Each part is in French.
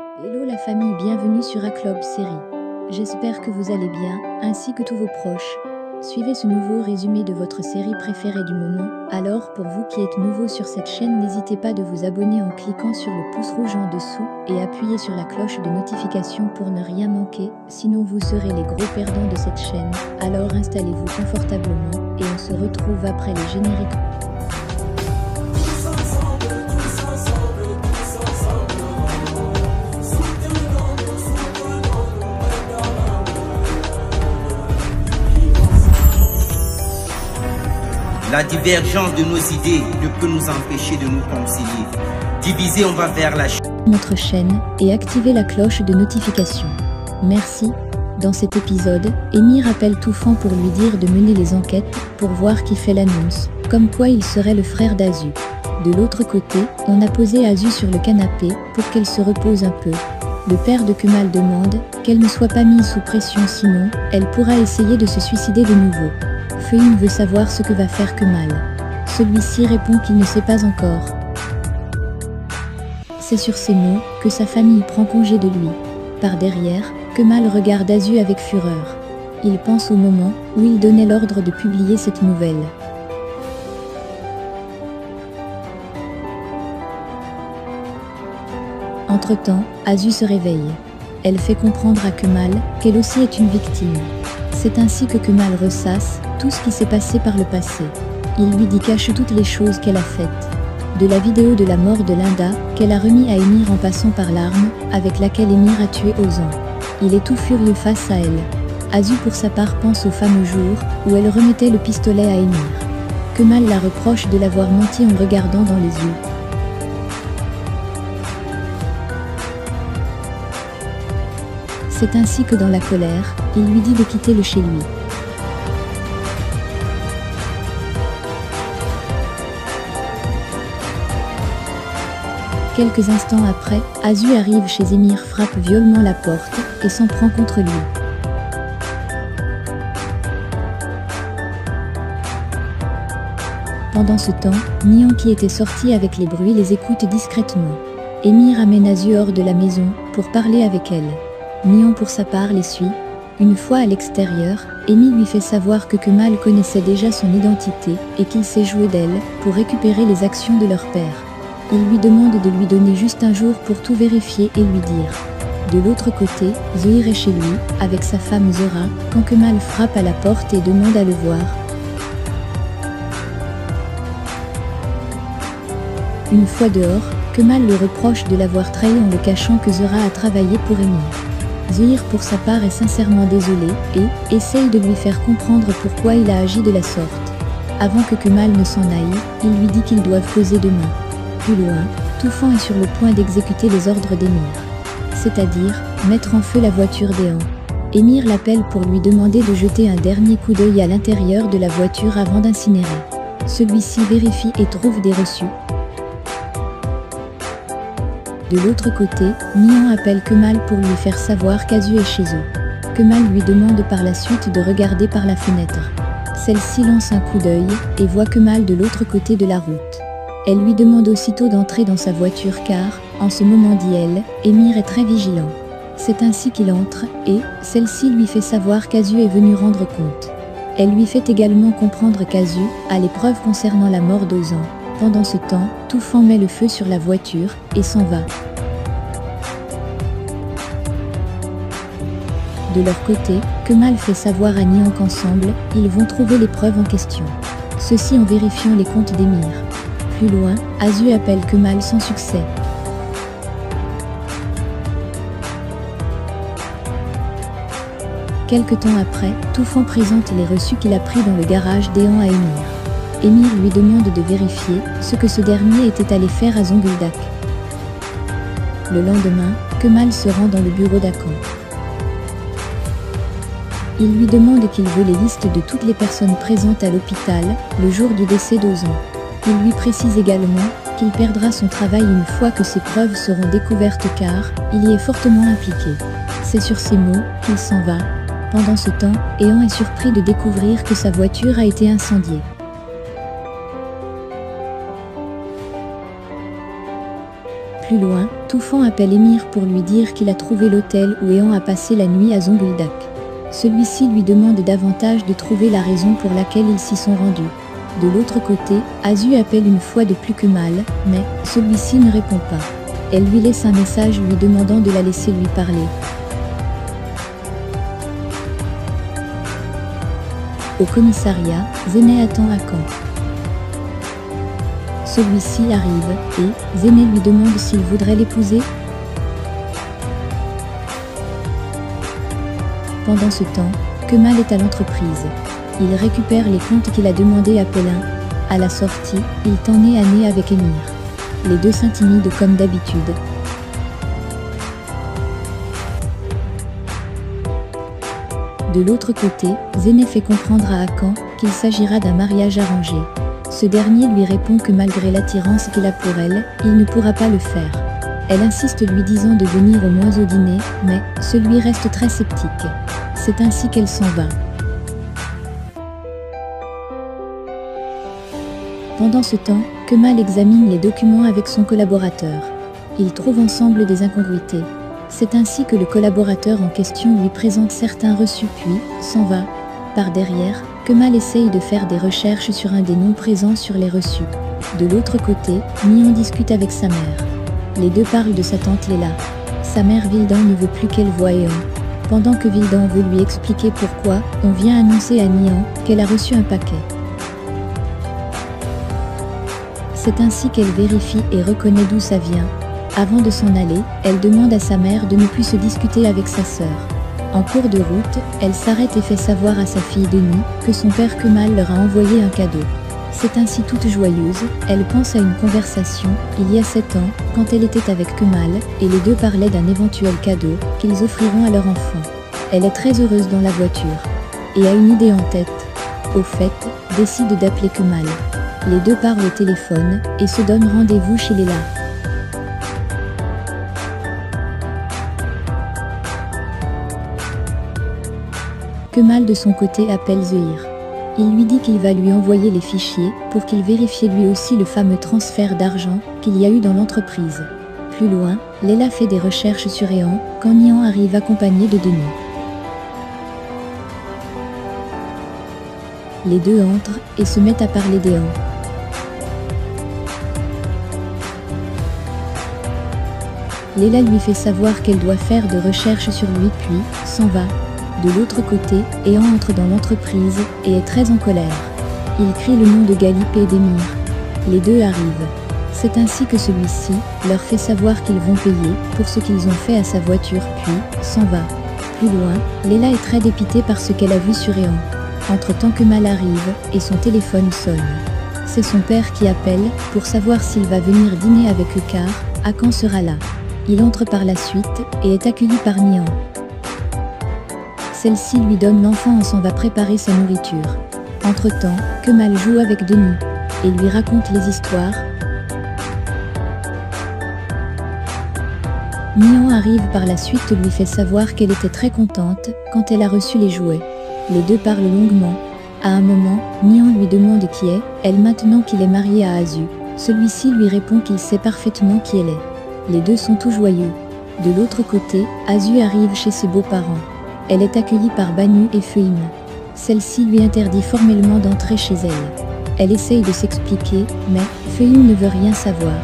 Hello la famille, bienvenue sur Aclob Série. J'espère que vous allez bien, ainsi que tous vos proches. Suivez ce nouveau résumé de votre série préférée du moment. Alors, pour vous qui êtes nouveau sur cette chaîne, n'hésitez pas de vous abonner en cliquant sur le pouce rouge en dessous et appuyez sur la cloche de notification pour ne rien manquer, sinon vous serez les gros perdants de cette chaîne. Alors installez-vous confortablement et on se retrouve après les génériques. La divergence de nos idées ne peut nous empêcher de nous concilier. Divisés, on va vers la notre chaîne et activez la cloche de notification. Merci. Dans cet épisode, Émir appelle Toufan pour lui dire de mener les enquêtes pour voir qui fait l'annonce, comme quoi il serait le frère d'Azu. De l'autre côté, on a posé Azu sur le canapé pour qu'elle se repose un peu. Le père de Kemal demande qu'elle ne soit pas mise sous pression, sinon elle pourra essayer de se suicider de nouveau. Feuine veut savoir ce que va faire Kemal. Celui-ci répond qu'il ne sait pas encore. C'est sur ces mots que sa famille prend congé de lui. Par derrière, Kemal regarde Azu avec fureur. Il pense au moment où il donnait l'ordre de publier cette nouvelle. Entre-temps, Azu se réveille. Elle fait comprendre à Kemal qu'elle aussi est une victime. C'est ainsi que Kemal ressasse tout ce qui s'est passé par le passé. Il lui dit cache toutes les choses qu'elle a faites. De la vidéo de la mort de Linda, qu'elle a remis à Émir en passant par l'arme avec laquelle Émir a tué Ozan. Il est tout furieux face à elle. Azu pour sa part pense au fameux jour où elle remettait le pistolet à Émir. Kemal la reproche de l'avoir menti en regardant dans les yeux. C'est ainsi que dans la colère, il lui dit de quitter le chez lui. Quelques instants après, Azu arrive chez Émir, frappe violemment la porte et s'en prend contre lui. Pendant ce temps, Nian qui était sorti avec les bruits les écoute discrètement. Émir amène Azu hors de la maison pour parler avec elle. Nian pour sa part les suit. Une fois à l'extérieur, Émir lui fait savoir que Kemal connaissait déjà son identité et qu'il s'est joué d'elle pour récupérer les actions de leur père. Il lui demande de lui donner juste un jour pour tout vérifier et lui dire. De l'autre côté, Zohir est chez lui, avec sa femme Zora, quand Kemal frappe à la porte et demande à le voir. Une fois dehors, Kemal le reproche de l'avoir trahi en le cachant que Zora a travaillé pour Émir. Zohir pour sa part est sincèrement désolé et essaye de lui faire comprendre pourquoi il a agi de la sorte. Avant que Kemal ne s'en aille, il lui dit qu'ils doivent causer demain. Plus loin, Toufan est sur le point d'exécuter les ordres d'Émir, c'est-à-dire mettre en feu la voiture d'Éhan. Émir l'appelle pour lui demander de jeter un dernier coup d'œil à l'intérieur de la voiture avant d'incinérer. Celui-ci vérifie et trouve des reçus. De l'autre côté, Nian appelle Kemal pour lui faire savoir qu'Azu est chez eux. Kemal lui demande par la suite de regarder par la fenêtre. Celle-ci lance un coup d'œil et voit Kemal de l'autre côté de la route. Elle lui demande aussitôt d'entrer dans sa voiture car, en ce moment dit-elle, Émir est très vigilant. C'est ainsi qu'il entre et celle-ci lui fait savoir qu'Azu est venu rendre compte. Elle lui fait également comprendre qu'Azu a les preuves concernant la mort d'Ozan. Pendant ce temps, Toufan met le feu sur la voiture et s'en va. De leur côté, Kemal fait savoir à Nian qu'ensemble, ils vont trouver les preuves en question. Ceci en vérifiant les comptes d'Émir. Plus loin, Azu appelle Kemal sans succès. Quelque temps après, Toufan présente les reçus qu'il a pris dans le garage d'Éhan à Émir. Émir lui demande de vérifier ce que ce dernier était allé faire à Zonguldak. Le lendemain, Kemal se rend dans le bureau d'Akan. Il lui demande qu'il veut les listes de toutes les personnes présentes à l'hôpital le jour du décès d'Ozan. Il lui précise également qu'il perdra son travail une fois que ses preuves seront découvertes car il y est fortement impliqué. C'est sur ces mots qu'il s'en va. Pendant ce temps, Éhan est surpris de découvrir que sa voiture a été incendiée. Plus loin, Toufan appelle Émir pour lui dire qu'il a trouvé l'hôtel où Ehan a passé la nuit à Zonguldak. Celui-ci lui demande davantage de trouver la raison pour laquelle ils s'y sont rendus. De l'autre côté, Azu appelle une fois de plus Kemal, mais celui-ci ne répond pas. Elle lui laisse un message lui demandant de la laisser lui parler. Au commissariat, Zéné attend Hakan. Celui-ci arrive et Zéné lui demande s'il voudrait l'épouser. Pendant ce temps, Kemal est à l'entreprise. Il récupère les comptes qu'il a demandé à Pelin. À la sortie, il tend nez à nez avec Émir. Les deux s'intimident comme d'habitude. De l'autre côté, Zéné fait comprendre à Hakan qu'il s'agira d'un mariage arrangé. Ce dernier lui répond que malgré l'attirance qu'il a pour elle, il ne pourra pas le faire. Elle insiste lui disant de venir au moins au dîner, mais celui reste très sceptique. C'est ainsi qu'elle s'en va. Pendant ce temps, Kemal examine les documents avec son collaborateur. Ils trouvent ensemble des incongruités. C'est ainsi que le collaborateur en question lui présente certains reçus puis s'en va. Par derrière, Kemal essaye de faire des recherches sur un des noms présents sur les reçus. De l'autre côté, Mian discute avec sa mère. Les deux parlent de sa tante Léla. Sa mère Vildan ne veut plus qu'elle voie Ehan. Pendant que Vildan veut lui expliquer pourquoi, on vient annoncer à Nian qu'elle a reçu un paquet. C'est ainsi qu'elle vérifie et reconnaît d'où ça vient. Avant de s'en aller, elle demande à sa mère de ne plus se discuter avec sa sœur. En cours de route, elle s'arrête et fait savoir à sa fille Denis que son père Kemal leur a envoyé un cadeau. C'est ainsi toute joyeuse, elle pense à une conversation, il y a 7 ans, quand elle était avec Kemal, et les deux parlaient d'un éventuel cadeau qu'ils offriront à leur enfant. Elle est très heureuse dans la voiture, et a une idée en tête. Au fait, décide d'appeler Kemal. Les deux parlent au téléphone, et se donnent rendez-vous chez Léla. Kemal de son côté appelle Zehir. Il lui dit qu'il va lui envoyer les fichiers pour qu'il vérifie lui aussi le fameux transfert d'argent qu'il y a eu dans l'entreprise. Plus loin, Léla fait des recherches sur Ehan quand Nian arrive accompagné de Denis. Les deux entrent et se mettent à parler d'Ehan. Léla lui fait savoir qu'elle doit faire de recherches sur lui puis s'en va. De l'autre côté, Ehan entre dans l'entreprise et est très en colère. Il crie le nom de Galip et d'Émir. Les deux arrivent. C'est ainsi que celui-ci leur fait savoir qu'ils vont payer pour ce qu'ils ont fait à sa voiture puis s'en va. Plus loin, Léla est très dépitée par ce qu'elle a vu sur Ehan. Entre-temps Kemal arrive et son téléphone sonne. C'est son père qui appelle pour savoir s'il va venir dîner avec eux car Hakan sera là. Il entre par la suite et est accueilli par Nian. Celle-ci lui donne l'enfant en s'en va préparer sa nourriture. Entre-temps, Kemal joue avec Denis et lui raconte les histoires. Nian arrive par la suite lui fait savoir qu'elle était très contente quand elle a reçu les jouets. Les deux parlent longuement. À un moment, Nian lui demande qui est elle maintenant qu'il est marié à Azu. Celui-ci lui répond qu'il sait parfaitement qui elle est. Les deux sont tout joyeux. De l'autre côté, Azu arrive chez ses beaux-parents. Elle est accueillie par Banu et Feuim. Celle-ci lui interdit formellement d'entrer chez elle. Elle essaye de s'expliquer, mais Feuim ne veut rien savoir.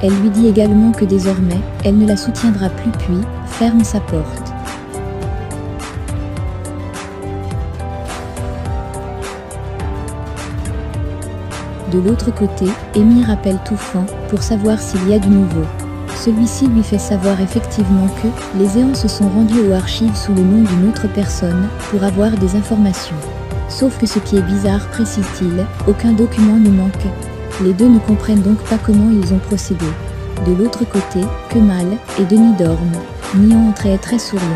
Elle lui dit également que désormais, elle ne la soutiendra plus puis ferme sa porte. De l'autre côté, Émir appelle Toufan pour savoir s'il y a du nouveau. Celui-ci lui fait savoir effectivement que les Ehans se sont rendus aux archives sous le nom d'une autre personne pour avoir des informations. Sauf que ce qui est bizarre, précise-t-il, aucun document ne manque. Les deux ne comprennent donc pas comment ils ont procédé. De l'autre côté, Kemal et Denis dorment. Nian entre et est très souriant.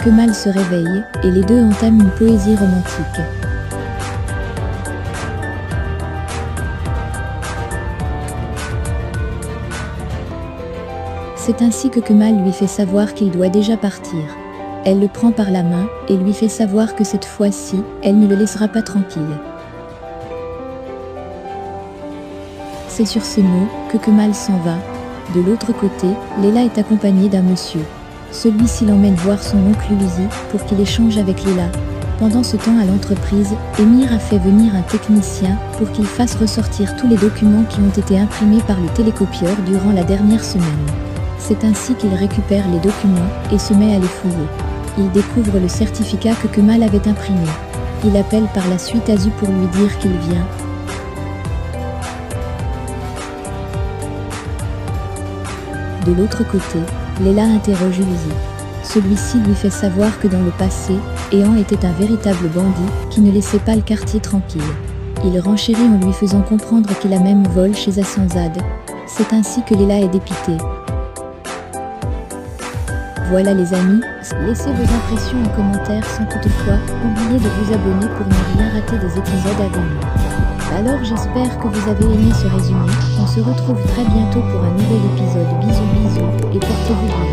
Kemal se réveille et les deux entament une poésie romantique. C'est ainsi que Kemal lui fait savoir qu'il doit déjà partir. Elle le prend par la main et lui fait savoir que cette fois-ci, elle ne le laissera pas tranquille. C'est sur ces mots que Kemal s'en va. De l'autre côté, Leila est accompagnée d'un monsieur. Celui-ci l'emmène voir son oncle Uzi pour qu'il échange avec Leila. Pendant ce temps à l'entreprise, Émir a fait venir un technicien pour qu'il fasse ressortir tous les documents qui ont été imprimés par le télécopieur durant la dernière semaine. C'est ainsi qu'il récupère les documents et se met à les fouiller. Il découvre le certificat que Kemal avait imprimé. Il appelle par la suite Azu pour lui dire qu'il vient. De l'autre côté, Leila interroge Uzi. Celui-ci lui fait savoir que dans le passé, Ehan était un véritable bandit qui ne laissait pas le quartier tranquille. Il renchérit en lui faisant comprendre qu'il a même vol chez Hassanzade. C'est ainsi que Leila est dépitée. Voilà les amis, laissez vos impressions en commentaire sans toutefois oublier de vous abonner pour ne rien rater des épisodes à venir. Alors j'espère que vous avez aimé ce résumé, on se retrouve très bientôt pour un nouvel épisode. Bisous bisous et portez-vous bien.